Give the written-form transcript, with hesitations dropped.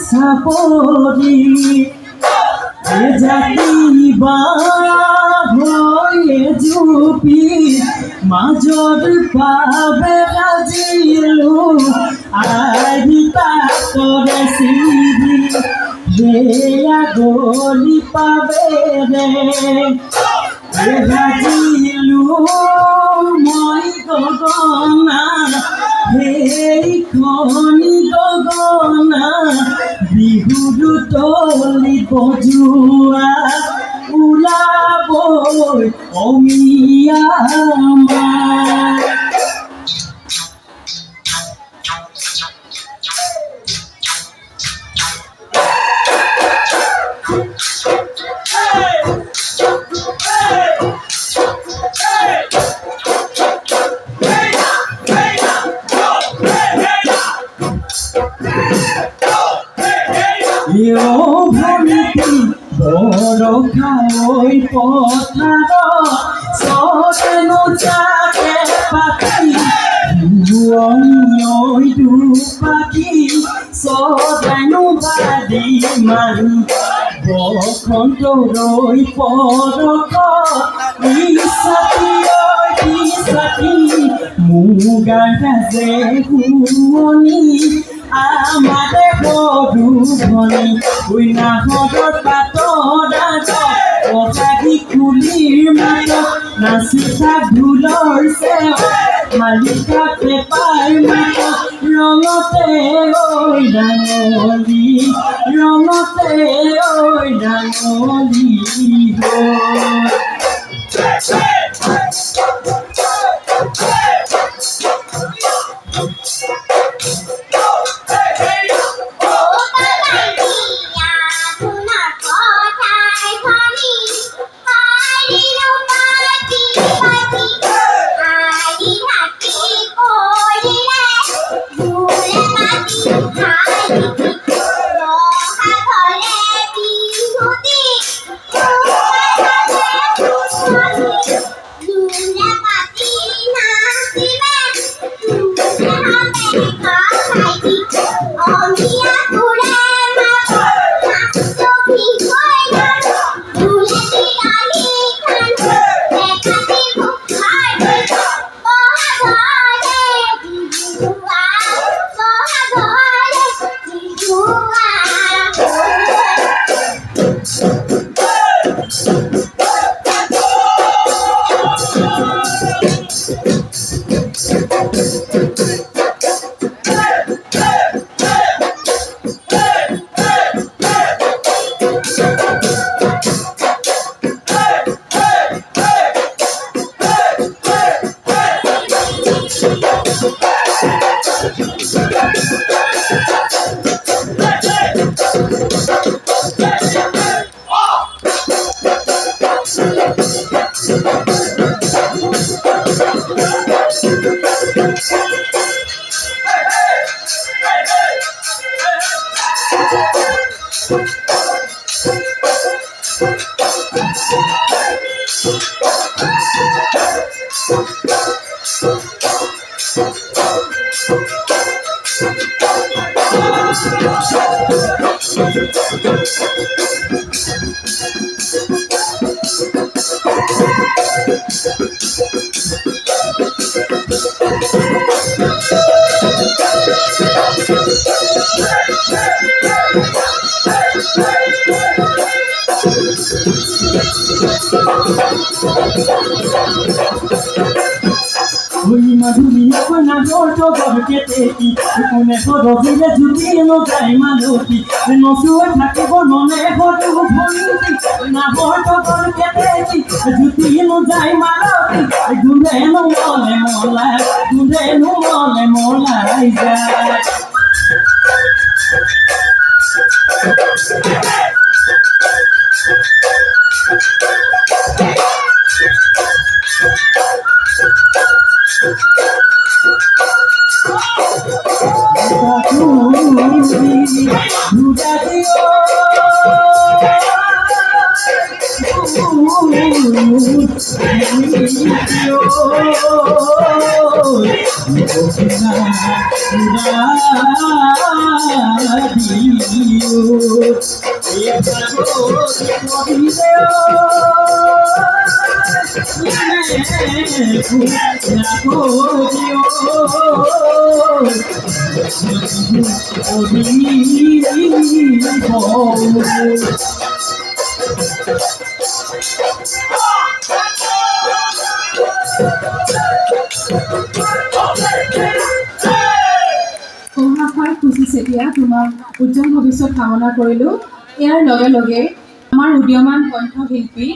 সাপরি জাতিবা হয়ে জুপি মাজর পাবে রাজিলু আহিতা করে সিধি রেয়া গলি পাবে রে রাজিলু মই গগনা হেই খনি গগনা বিহুৰু তলি বজুৱা ওলাবই অমিয়া আমাৰ ভূমিটি বৰষা ঐ পথাৰ চতেনো চাকে পাখি ঐ দুপাখি চতেনো বাদি মাৰি বসন্ত ৰৈ পৰক ইছাকি মুগাৰ গাজে শুৱনি আমাৰে সৰু ভনী কইনাহঁতৰ পাতৰ পথাকি কুলিৰ মাতত নাচি থাক ঢোলৰ চেৱত মালিকা পেপাৰ মাতত ৰঙতে ঐ ডাঙলি ৰঙতে ঐ ডাঙলি ওই মাধুরী কন্যা গোট গড়কে তেকি কোনে সরজিলে জুতি নজাই মালতি নসুয়ে থাকিব মনে হটু ভন্তি না হট গড়কে তেকি জুতি নজাই মালতি গুঁড়ে মলে মলা গুঁড়ে মলে মলাই যায় খুশি চেতিয়া তোমাক উজ্জ্বল ভৱিষ্যত কামনা কৰিলোঁ। ইয়াৰ লগে লগে আমাৰ উদীয়মান কণ্ঠশিল্পী